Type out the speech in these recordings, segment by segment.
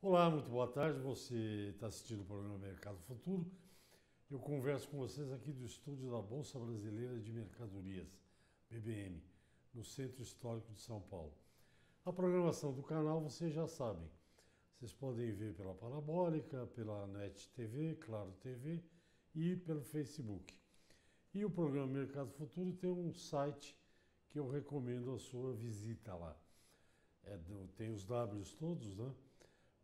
Olá, muito boa tarde. Você está assistindo o programa Mercado Futuro. Eu converso com vocês aqui do estúdio da Bolsa Brasileira de Mercadorias, BBM, no Centro Histórico de São Paulo. A programação do canal vocês já sabem. Vocês podem ver pela Parabólica, pela NET TV, Claro TV e pelo Facebook. E o programa Mercado Futuro tem um site que eu recomendo a sua visita lá. Tem os Ws todos, né?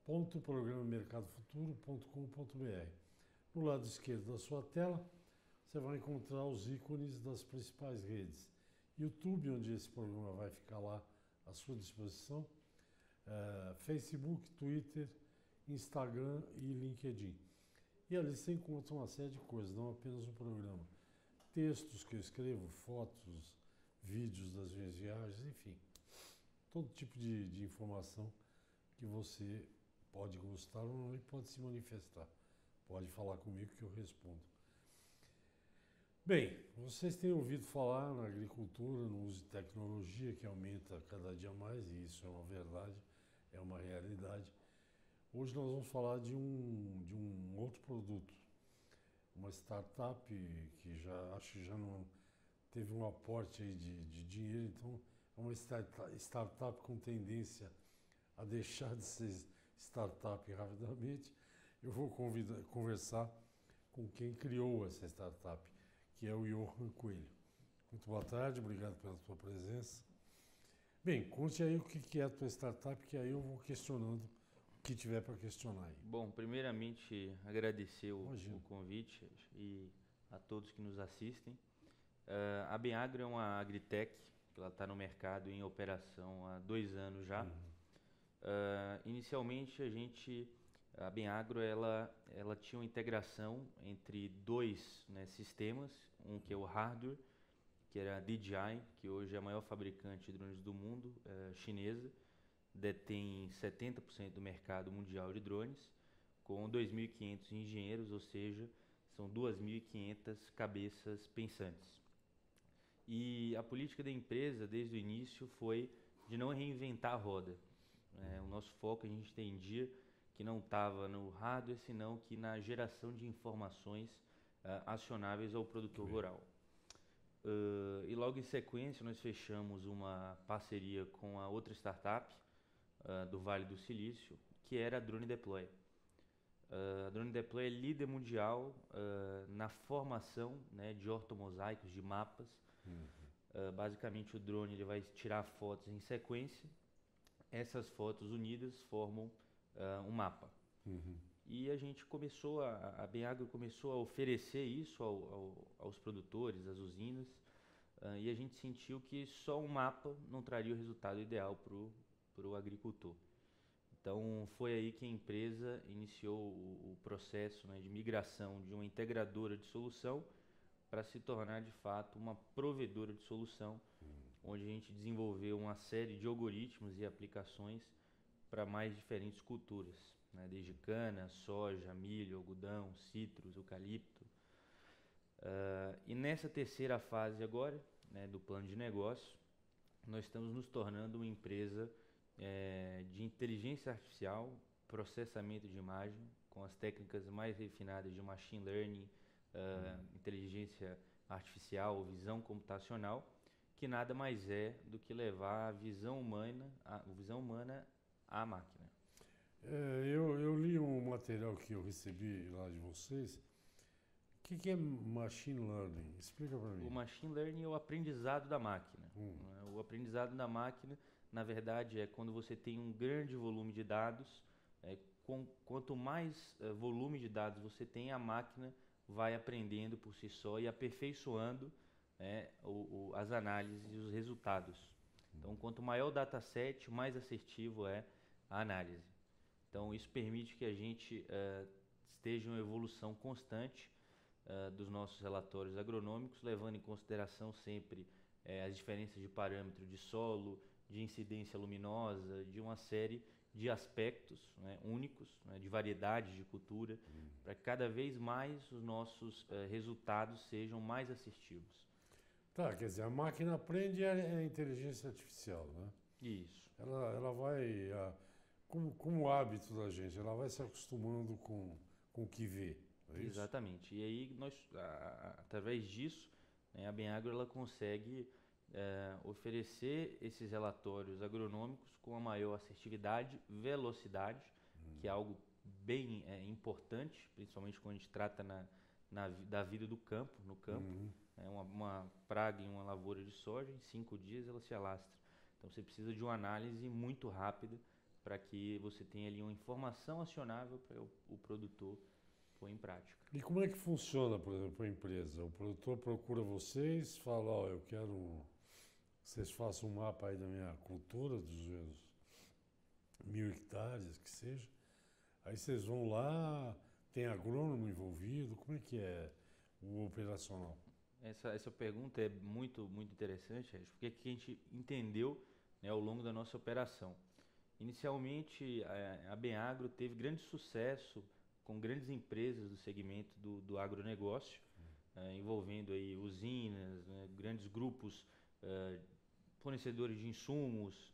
.programamercadofuturo.com.br. No lado esquerdo da sua tela, você vai encontrar os ícones das principais redes. YouTube, onde esse programa vai ficar lá à sua disposição, Facebook, Twitter, Instagram e LinkedIn. E ali você encontra uma série de coisas, não apenas o programa. Textos que eu escrevo, fotos, vídeos das minhas viagens, enfim. Todo tipo de informação que você pode gostar ou não e pode se manifestar. Pode falar comigo que eu respondo. Bem, vocês têm ouvido falar na agricultura, no uso de tecnologia que aumenta cada dia mais, e isso é uma verdade, é uma realidade. Hoje nós vamos falar de um outro produto, uma startup que acho que já não teve um aporte aí de dinheiro, então é uma startup com tendência a deixar de ser startup rapidamente. Eu vou conversar com quem criou essa startup, que é o Johan Coelho. Muito boa tarde, obrigado pela tua presença. Bem, conte aí o que é a tua startup, que aí eu vou questionando o que tiver para questionar aí. Bom, primeiramente agradecer o Imagina. convite e a todos que nos assistem. A Benagro é uma agritech, que ela está no mercado em operação há 2 anos já. Inicialmente a Benagro ela tinha uma integração entre dois, né, sistemas, um que é o hardware, que era a DJI, que hoje é a maior fabricante de drones do mundo, chinesa, detém 70% do mercado mundial de drones, com 2.500 engenheiros, ou seja, são 2.500 cabeças pensantes. E a política da empresa, desde o início, foi de não reinventar a roda. O nosso foco, a gente entendia que não estava no hardware, senão que na geração de informações acionáveis ao produtor rural. E logo em sequência nós fechamos uma parceria com a outra startup do Vale do Silício, que era a Drone Deploy. A Drone Deploy é líder mundial na formação, né, de ortomosaicos, de mapas. Basicamente o drone ele vai tirar fotos em sequência. Essas fotos unidas formam um mapa. E a gente começou, a Benagro começou a oferecer isso aos produtores, às usinas, e a gente sentiu que só um mapa não traria o resultado ideal para o agricultor. Então foi aí que a empresa iniciou o processo, né, de migração de uma integradora de solução para se tornar de fato uma provedora de solução, onde a gente desenvolveu uma série de algoritmos e aplicações para mais diferentes culturas, né, desde cana, soja, milho, algodão, citros, eucalipto. E nessa terceira fase agora, né, do plano de negócio, nós estamos nos tornando uma empresa de inteligência artificial, processamento de imagem, com as técnicas mais refinadas de machine learning, inteligência artificial, visão computacional, que nada mais é do que levar a visão humana à máquina. Eu li um material que eu recebi lá de vocês. O que é machine learning? Explica para O mim. machine learning é o aprendizado da máquina. Hum, Né? O aprendizado da máquina, na verdade, é quando você tem um grande volume de dados. Quanto mais volume de dados você tem, a máquina vai aprendendo por si só e aperfeiçoando as análises e os resultados. Então, quanto maior o dataset, mais assertivo é a análise. Então, isso permite que a gente esteja em uma evolução constante dos nossos relatórios agronômicos, levando em consideração sempre as diferenças de parâmetro de solo, de incidência luminosa, de uma série de aspectos, né, únicos, né, de variedade de cultura, para que cada vez mais os nossos resultados sejam mais assertivos. Tá, quer dizer, a máquina aprende é inteligência artificial, né? Isso. Ela vai como hábito da gente, ela vai se acostumando com o que vê, é isso? Exatamente. E aí nós, através disso, né, a Benagro ela consegue oferecer esses relatórios agronômicos com a maior assertividade, velocidade, que é algo bem importante, principalmente quando a gente trata da vida do campo, no campo. Uma praga em uma lavoura de soja, em 5 dias ela se alastra. Então você precisa de uma análise muito rápida para que você tenha ali uma informação acionável para o produtor pôr em prática. E como é que funciona, por exemplo, a empresa? O produtor procura vocês, fala, ó, eu quero que vocês façam um mapa aí da minha cultura, dos meus 1.000 hectares, que seja. Aí vocês vão lá, tem agrônomo envolvido, como é que é o operacional? Essa pergunta é muito, muito interessante, porque que a gente entendeu, né, ao longo da nossa operação. Inicialmente, a Benagro teve grande sucesso com grandes empresas do segmento do agronegócio, envolvendo aí usinas, né, grandes grupos, fornecedores de insumos,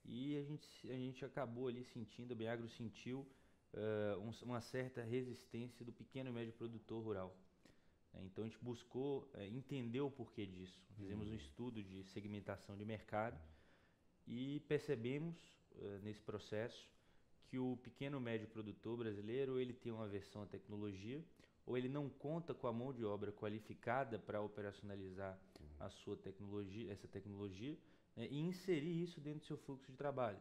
e a gente acabou ali sentindo, a Benagro sentiu uma certa resistência do pequeno e médio produtor rural. Então a gente buscou entender o porquê disso. Fizemos um estudo de segmentação de mercado e percebemos nesse processo que o pequeno e médio produtor brasileiro ele tem uma aversão à tecnologia ou ele não conta com a mão de obra qualificada para operacionalizar a sua tecnologia, essa tecnologia, né, e inserir isso dentro do seu fluxo de trabalho.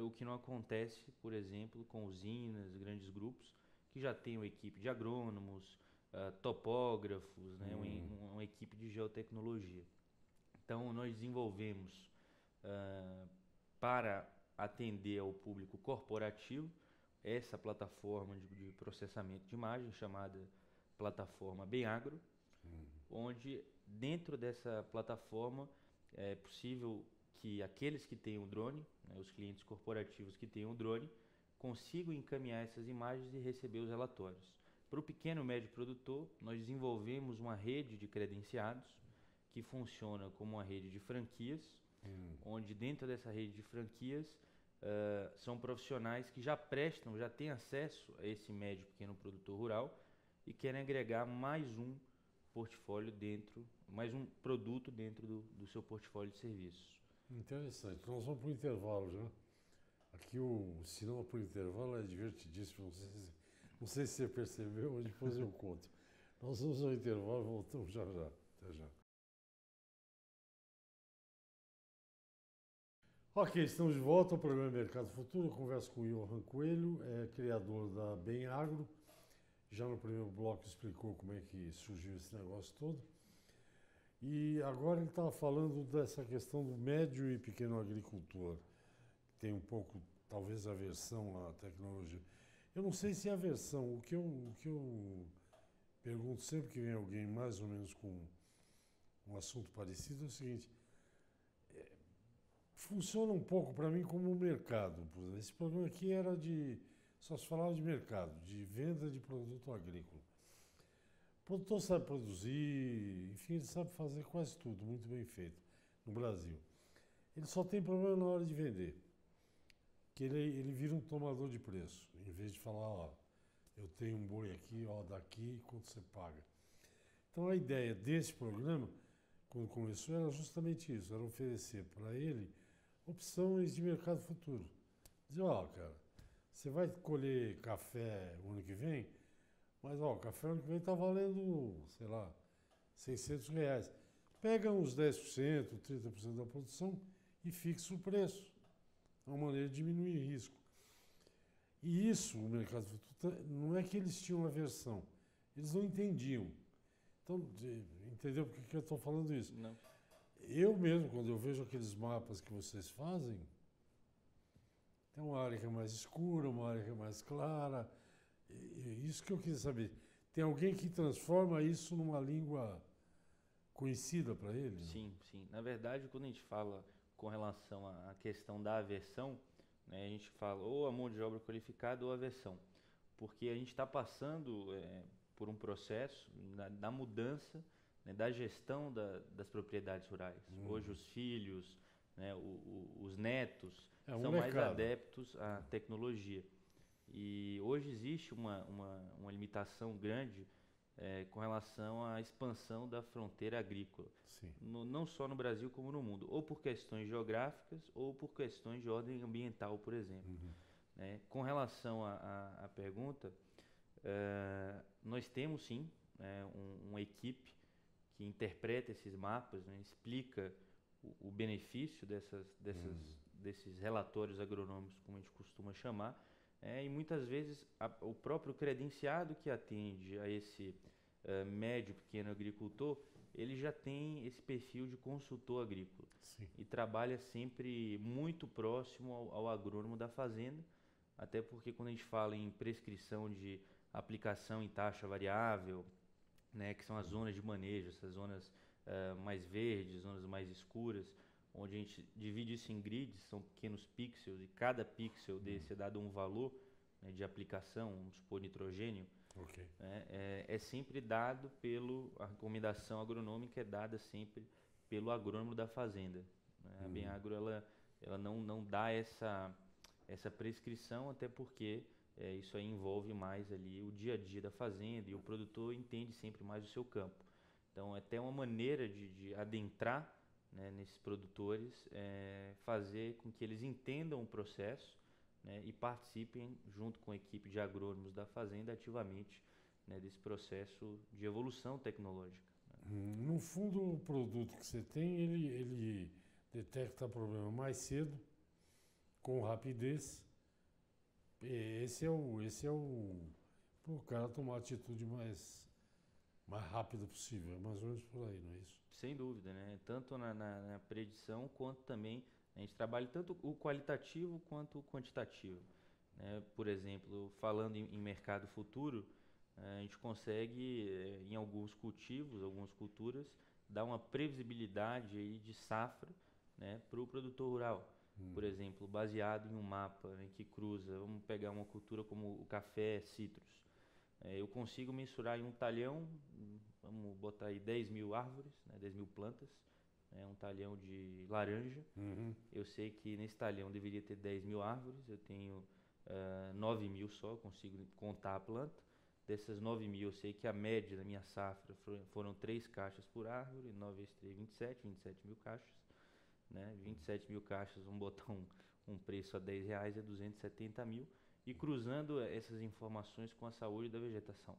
O que não acontece, por exemplo, com usinas, grandes grupos que já têm uma equipe de agrônomos, topógrafos, né, uma equipe de geotecnologia. Então, nós desenvolvemos para atender ao público corporativo essa plataforma de processamento de imagem chamada plataforma Benagro, onde dentro dessa plataforma é possível que aqueles que têm o drone, né, os clientes corporativos que têm o drone, consigam encaminhar essas imagens e receber os relatórios. Para o pequeno e médio produtor, nós desenvolvemos uma rede de credenciados que funciona como uma rede de franquias, onde dentro dessa rede de franquias são profissionais que já têm acesso a esse médio e pequeno produtor rural e querem agregar mais um portfólio mais um produto dentro do seu portfólio de serviços. Interessante. Nós vamos para o intervalo já. Aqui o cinema por intervalo é divertidíssimo. Não sei se você percebeu, mas depois eu conto. Nós vamos ao intervalo e voltamos já já. Até já. Ok, estamos de volta ao programa Mercado Futuro. Eu converso com o Johan Coelho, criador da Benagro. Já no primeiro bloco explicou como é que surgiu esse negócio todo. E agora ele estava falando dessa questão do médio e pequeno agricultor. Tem um pouco, talvez, aversão à tecnologia. Eu não sei se é aversão. O que eu pergunto sempre que vem alguém mais ou menos com um assunto parecido é o seguinte. Funciona um pouco para mim como um mercado. Por exemplo, esse programa aqui era só se falava de mercado, de venda de produto agrícola. O produtor sabe produzir, enfim, ele sabe fazer quase tudo, muito bem feito, no Brasil. Ele só tem problema na hora de vender, que ele vira um tomador de preço, em vez de falar, ó, eu tenho um boi aqui, ó, daqui, quanto você paga. Então a ideia desse programa, quando começou, era justamente isso, era oferecer para ele opções de mercado futuro. Dizer, ó, cara, você vai colher café o ano que vem, mas ó, o café o ano que vem está valendo, sei lá, R$600. Pega uns 10%, 30% da produção e fixa o preço. É uma maneira de diminuir risco. E isso, o mercado futuro, não é que eles tinham aversão, eles não entendiam. Então, entendeu por que eu estou falando isso? Não. Eu mesmo, quando eu vejo aqueles mapas que vocês fazem, tem uma área que é mais escura, uma área que é mais clara. Isso que eu queria saber. Tem alguém que transforma isso numa língua conhecida para ele? Sim, sim. Na verdade, quando a gente fala com relação à questão da aversão, né, a gente fala ou a mão de obra qualificada ou aversão. Porque a gente está passando por um processo da mudança, né, da gestão das propriedades rurais. Hoje os filhos, né? Os netos Um são mais mercado. adeptos à tecnologia. E hoje existe uma limitação grande com relação à expansão da fronteira agrícola, Sim. não só no Brasil como no mundo, ou por questões geográficas ou por questões de ordem ambiental, por exemplo. Né? Com relação à pergunta, nós temos sim uma equipe que interpreta esses mapas, né? Explica o benefício desses relatórios agronômicos, como a gente costuma chamar, e muitas vezes o próprio credenciado que atende a esse médio, pequeno agricultor, ele já tem esse perfil de consultor agrícola. Sim. E trabalha sempre muito próximo ao agrônomo da fazenda, até porque quando a gente fala em prescrição de aplicação em taxa variável, né, que são as zonas de manejo, essas zonas mais verdes, zonas mais escuras, onde a gente divide isso em grids, são pequenos pixels, e cada pixel desse é dado um valor, né, de aplicação, vamos supor nitrogênio. Okay. É sempre dado a recomendação agronômica é dada sempre pelo agrônomo da fazenda. Né? A Benagro ela não dá essa prescrição, até porque isso aí envolve mais ali o dia a dia da fazenda e o produtor entende sempre mais o seu campo. Então é até uma maneira de adentrar, né, nesses produtores, fazer com que eles entendam o processo, né, e participem junto com a equipe de agrônomos da fazenda ativamente, né, desse processo de evolução tecnológica. No fundo, o produto que você tem, ele detecta problema mais cedo, com rapidez. Esse é o cara tomar a atitude mais rápida possível. É mais ou menos por aí, não é isso? Sem dúvida, né? Tanto na predição quanto também a gente trabalha tanto o qualitativo quanto o quantitativo. Né? Por exemplo, falando em mercado futuro, a gente consegue, em alguns cultivos, algumas culturas, dar uma previsibilidade aí de safra, né, para o produtor rural. Por exemplo, baseado em um mapa, né, que cruza, vamos pegar uma cultura como o café citros. Eu consigo mensurar em um talhão, vamos botar aí 10 mil árvores, né, 10 mil plantas, um talhão de laranja. Eu sei que nesse talhão deveria ter 10 mil árvores, eu tenho 9 mil só, consigo contar a planta. Dessas 9 mil, eu sei que a média da minha safra foram 3 caixas por árvore, 9 vezes 3, 27 mil caixas. Né? 27 mil caixas, vamos botar um preço a R$10, é 270 mil. E cruzando essas informações com a saúde da vegetação.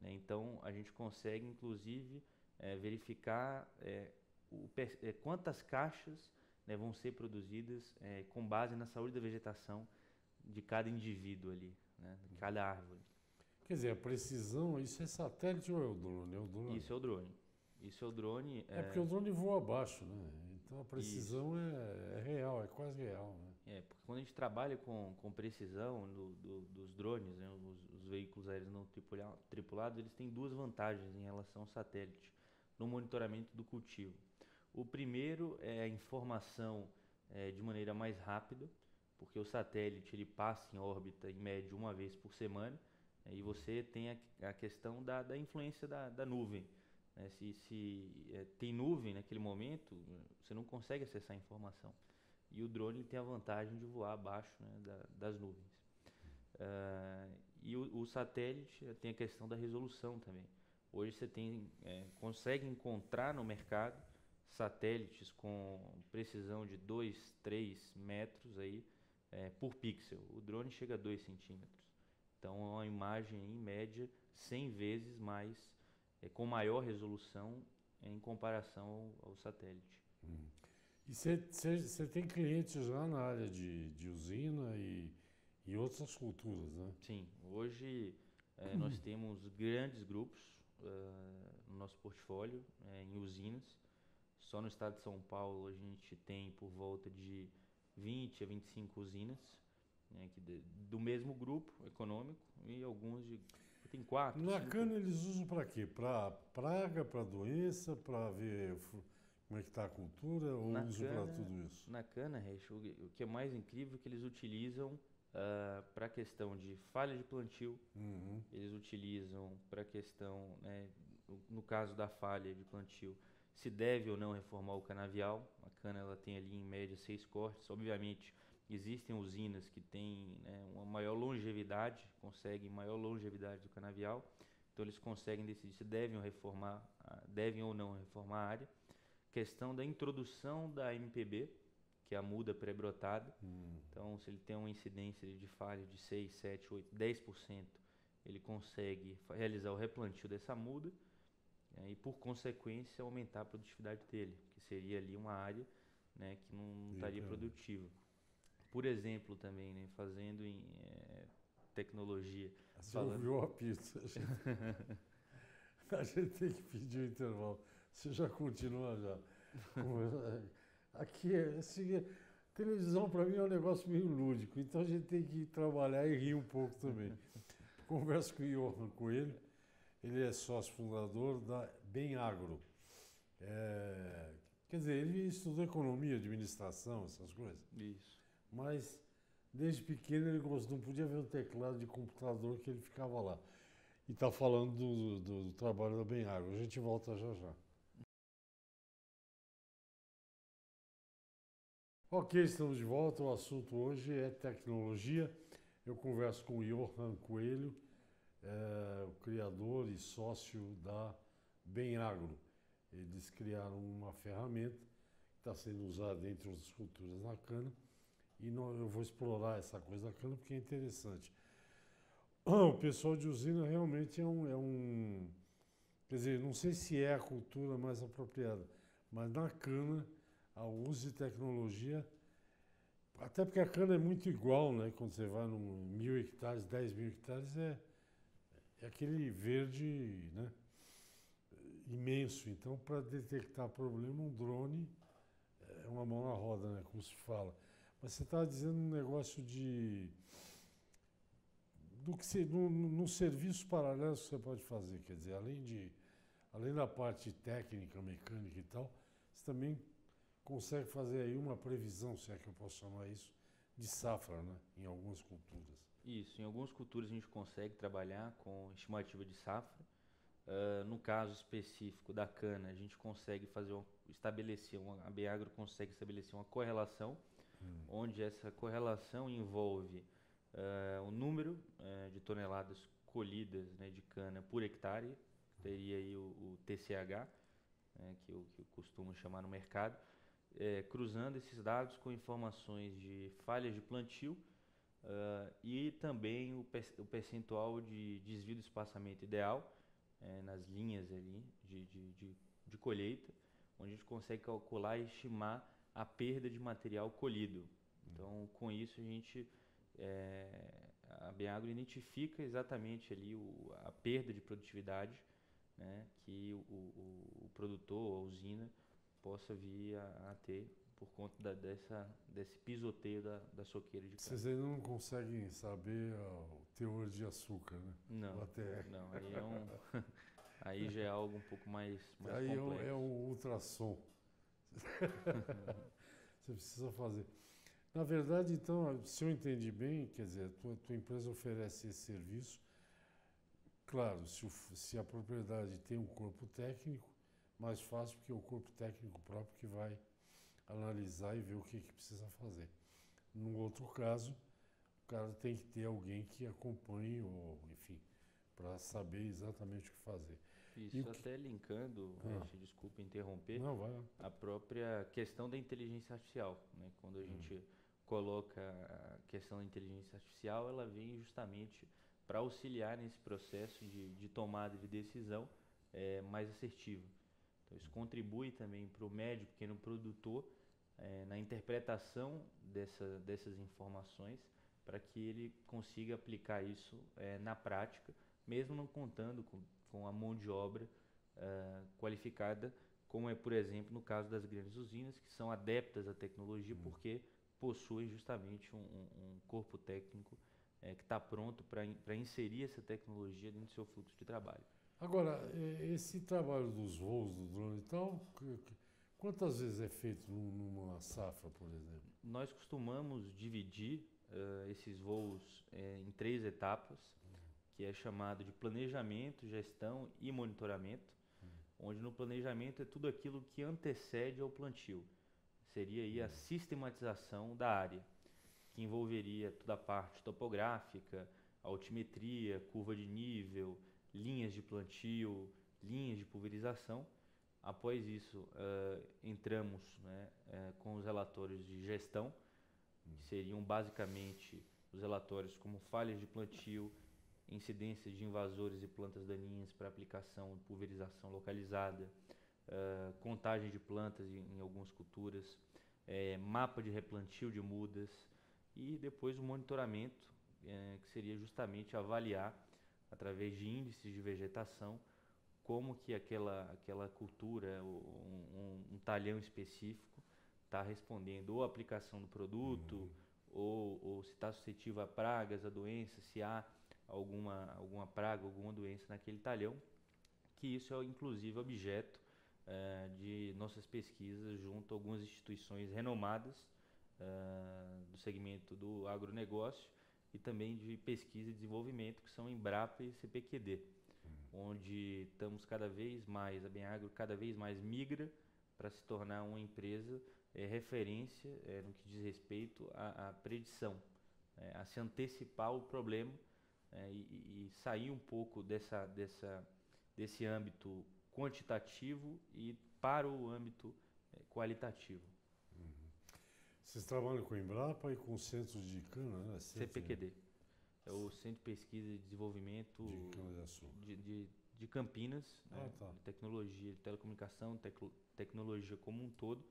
Né? Então, a gente consegue, inclusive, verificar quantas caixas, né, vão ser produzidas com base na saúde da vegetação de cada indivíduo ali, né, de cada árvore. Quer dizer, a precisão, isso é satélite ou é o drone? É o drone. Isso é o drone. Isso é o drone. Porque o drone voa abaixo, né? Então a precisão é real, é quase real, né? Porque quando a gente trabalha com precisão dos drones, né, os veículos aéreos não tripulados, eles têm duas vantagens em relação ao satélite no monitoramento do cultivo. O primeiro é a informação de maneira mais rápida, porque o satélite ele passa em órbita em média uma vez por semana, e você tem a questão da influência da nuvem. Né? Se tem nuvem naquele momento, você não consegue acessar a informação. E o drone tem a vantagem de voar abaixo, né, das nuvens. E o satélite tem a questão da resolução também. Hoje você consegue encontrar no mercado satélites com precisão de 2, 3 metros aí, por pixel. O drone chega a 2 centímetros. Então é uma imagem em média 100 vezes mais, com maior resolução em comparação ao satélite. E você tem clientes lá na área de usina e outras culturas, né? Sim, hoje nós temos grandes grupos no nosso portfólio, em usinas. Só no estado de São Paulo a gente tem por volta de 20 a 25 usinas, né, do mesmo grupo econômico, e alguns tem 4, Na 5. cana eles usam para quê? Para praga, para doença, para ver como é que está a cultura, ou usam para tudo isso? Na cana, Reich, o que é mais incrível é que eles utilizam para a questão de falha de plantio, eles utilizam para a questão, né, no caso da falha de plantio, se deve ou não reformar o canavial. A cana ela tem ali em média 6 cortes. Obviamente existem usinas que têm, né, uma maior longevidade, conseguem maior longevidade do canavial. Então eles conseguem decidir se devem ou não reformar a área. Questão da introdução da MPB, que é a muda pré-brotada. Então, se ele tem uma incidência de falha de 6, 7, 8, 10%, ele consegue realizar o replantio dessa muda, e, por consequência, aumentar a produtividade dele, que seria ali uma área, né, que não estaria produtiva. Por exemplo, também, né, fazendo em tecnologia. Você ouviu o apito. A gente tem que pedir o intervalo. Você já continua já. Aqui, televisão para mim é um negócio meio lúdico, então a gente tem que trabalhar e rir um pouco também. Converso com o Johan Coelho, ele é sócio fundador da Bem Agro. Quer dizer, ele estudou economia, administração, essas coisas. Isso. Mas desde pequeno ele não podia ver um teclado de computador que ele ficava lá. E está falando do trabalho da Bem Agro. A gente volta já já. Ok, estamos de volta. O assunto hoje é tecnologia. Eu converso com o Johan Coelho, o criador e sócio da Bem Agro. Eles criaram uma ferramenta que está sendo usada, entre outras culturas, na cana. E eu vou explorar essa coisa da cana porque é interessante. O pessoal de usina realmente quer dizer, não sei se é a cultura mais apropriada, mas na cana, o uso de tecnologia, até porque a cana é muito igual, né? Quando você vai num 1.000 hectares, 10.000 hectares, é aquele verde, né, imenso. Então, para detectar problema, um drone é uma mão na roda, né, como se fala. Mas você estava dizendo um negócio no serviço paralelo que você pode fazer, quer dizer, além da parte técnica, mecânica e tal, você também consegue fazer aí uma previsão, se é que eu posso chamar isso, de safra, né, em algumas culturas. Isso, em algumas culturas a gente consegue trabalhar com estimativa de safra. No caso específico da cana, a gente consegue a Bem Agro consegue estabelecer uma correlação, onde essa correlação envolve o número de toneladas colhidas, né, de cana por hectare, teria aí o TCH, que eu costumo chamar no mercado, cruzando esses dados com informações de falhas de plantio e também o percentual de desvio do espaçamento ideal nas linhas ali de colheita, onde a gente consegue calcular e estimar a perda de material colhido. Então, com isso, a Bem Agro identifica exatamente ali a perda de produtividade, né, que o produtor, a usina, possa vir a ter por conta desse pisoteio da soqueira de cana. Vocês ainda não conseguem saber o teor de açúcar, né? Não, aí aí já é algo um pouco mais aí complexo. É um ultrassom. Você precisa fazer. Na verdade, então, se eu entendi bem, quer dizer, a tua empresa oferece esse serviço. Claro, se a propriedade tem um corpo técnico, mais fácil, porque é o corpo técnico próprio que vai analisar e ver o que precisa fazer. No outro caso, o cara tem que ter alguém que acompanhe, ou, enfim, para saber exatamente o que fazer. Isso, até linkando, desculpa interromper, não, vai lá, a própria questão da inteligência artificial, né? Quando a gente coloca a questão da inteligência artificial, ela vem justamente para auxiliar nesse processo de tomada de decisão mais assertiva. Então, isso contribui também para o médio, pequeno produtor, na interpretação dessas informações, para que ele consiga aplicar isso na prática, mesmo não contando com a mão de obra qualificada, como é, por exemplo, no caso das grandes usinas, que são adeptas à tecnologia porque possuem justamente um corpo técnico que está pronto para inserir essa tecnologia dentro do seu fluxo de trabalho. Agora, esse trabalho dos voos do drone e tal, quantas vezes é feito numa safra, por exemplo? Nós costumamos dividir esses voos em 3 etapas, que é chamado de planejamento, gestão e monitoramento. onde no planejamento é tudo aquilo que antecede ao plantio. Seria aí a sistematização da área, que envolveria toda a parte topográfica, altimetria, curva de nível, linhas de plantio, linhas de pulverização. Após isso, entramos, né, com os relatórios de gestão, que seriam basicamente os relatórios como falhas de plantio, incidência de invasores e plantas daninhas para aplicação de pulverização localizada, contagem de plantas em algumas culturas, mapa de replantio de mudas e depois o monitoramento, que seria justamente avaliar, através de índices de vegetação, como que aquela cultura, um talhão específico, está respondendo ou à aplicação do produto, ou se está suscetível a pragas, a doenças, se há alguma praga, alguma doença naquele talhão, que isso é inclusive objeto de nossas pesquisas junto a algumas instituições renomadas do segmento do agronegócio e também de pesquisa e desenvolvimento, que são Embrapa e CPQD, onde estamos cada vez mais, a Benagro cada vez mais migra para se tornar uma empresa referência no que diz respeito à predição, a se antecipar o problema e sair um pouco desse âmbito quantitativo e para o âmbito qualitativo. Vocês trabalham com Embrapa e com centros de cana, né? CPQD. É o Centro de Pesquisa e Desenvolvimento de Campinas, né? Tá. De tecnologia, de telecomunicação, tecnologia como um todo,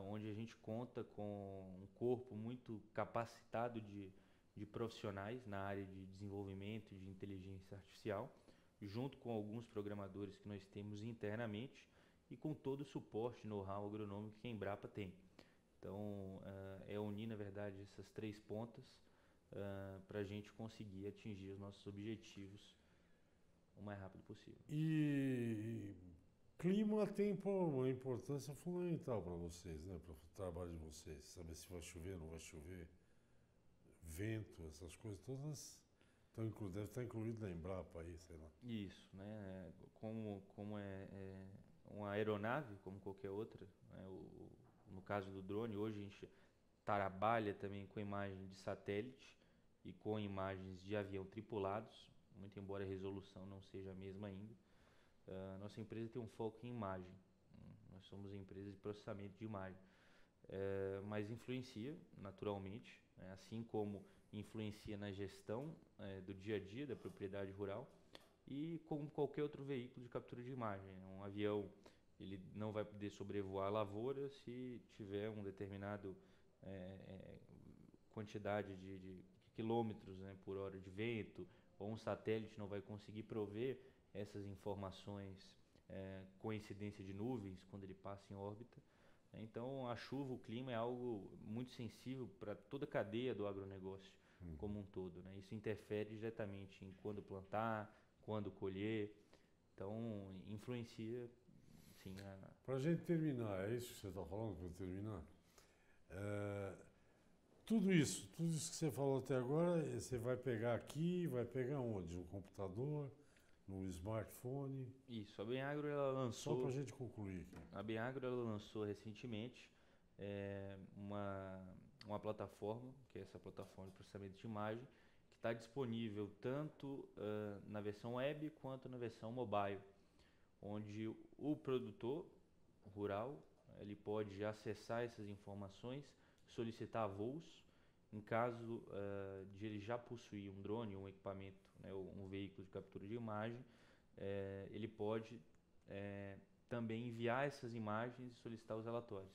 onde a gente conta com um corpo muito capacitado de profissionais na área de desenvolvimento de inteligência artificial, junto com alguns programadores que nós temos internamente e com todo o suporte, know-how agronômico que a Embrapa tem. Então, unir, na verdade, essas três pontas para a gente conseguir atingir os nossos objetivos o mais rápido possível. E clima tem uma importância fundamental para vocês, né? Para o trabalho de vocês. Saber se vai chover, não vai chover, vento, essas coisas todas deve estar incluído na Embrapa aí, sei lá. Isso, né? Como é uma aeronave, como qualquer outra, né? No caso do drone, hoje a gente trabalha também com imagem de satélite e com imagens de avião tripulados, muito embora a resolução não seja a mesma ainda. Nossa empresa tem um foco em imagem. Nós somos empresa de processamento de imagem, mas influencia naturalmente, né? Assim como influencia na gestão do dia a dia da propriedade rural e como qualquer outro veículo de captura de imagem. Um avião, ele não vai poder sobrevoar a lavoura se tiver um determinado quantidade de quilômetros, né, por hora de vento, ou um satélite não vai conseguir prover essas informações com incidência de nuvens quando ele passa em órbita. Então, a chuva, o clima é algo muito sensível para toda a cadeia do agronegócio como um todo, né? Isso interfere diretamente em quando plantar, quando colher. Então, influencia, sim. Para a gente terminar, é isso que você está falando, para terminar? Tudo isso que você falou até agora, você vai pegar aqui, vai pegar onde? No computador, no smartphone? Isso, a Benagro ela lançou... Só para a gente concluir aqui. A Benagro ela lançou recentemente uma plataforma, que é essa plataforma de processamento de imagem, que está disponível tanto na versão web quanto na versão mobile, onde o produtor rural ele pode acessar essas informações, solicitar voos. Em caso de ele já possuir um drone, um equipamento, né, um veículo de captura de imagem, ele pode também enviar essas imagens e solicitar os relatórios.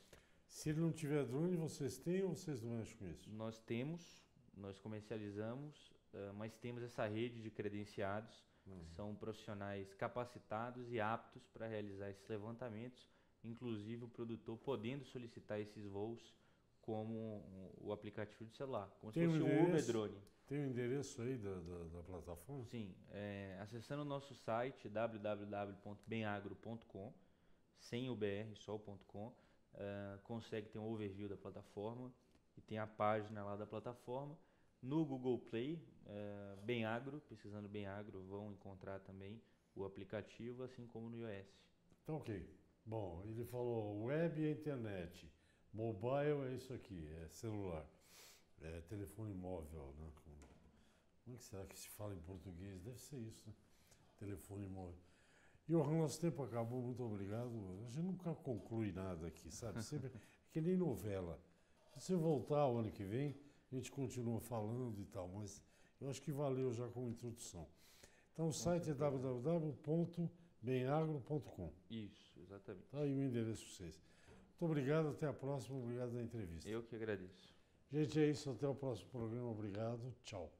Se ele não tiver drone, vocês têm ou vocês não mexem com isso? Nós temos, nós comercializamos, mas temos essa rede de credenciados, que são profissionais capacitados e aptos para realizar esses levantamentos, inclusive o produtor podendo solicitar esses voos como o aplicativo de celular, como se fosse um Uber Drone. Tem o endereço aí da plataforma? Sim, acessando o nosso site www.benagro.com, sem o BR, só o .com, consegue ter um overview da plataforma e tem a página lá da plataforma. No Google Play, Benagro, pesquisando Benagro, vão encontrar também o aplicativo, assim como no iOS. Então, ok. Bom, ele falou web é internet, mobile é isso aqui, é celular, é telefone móvel, né? Como é que será que se fala em português? Deve ser isso, né? Telefone móvel. E o nosso tempo acabou, muito obrigado. A gente nunca conclui nada aqui, sabe? Sempre é que nem novela. Se você voltar o ano que vem, a gente continua falando e tal, mas eu acho que valeu já como introdução. Então o site é www.benagro.com. Isso, exatamente. Tá aí o endereço para vocês. Muito obrigado, até a próxima, obrigado da entrevista. Eu que agradeço. Gente, é isso, até o próximo programa, obrigado, tchau.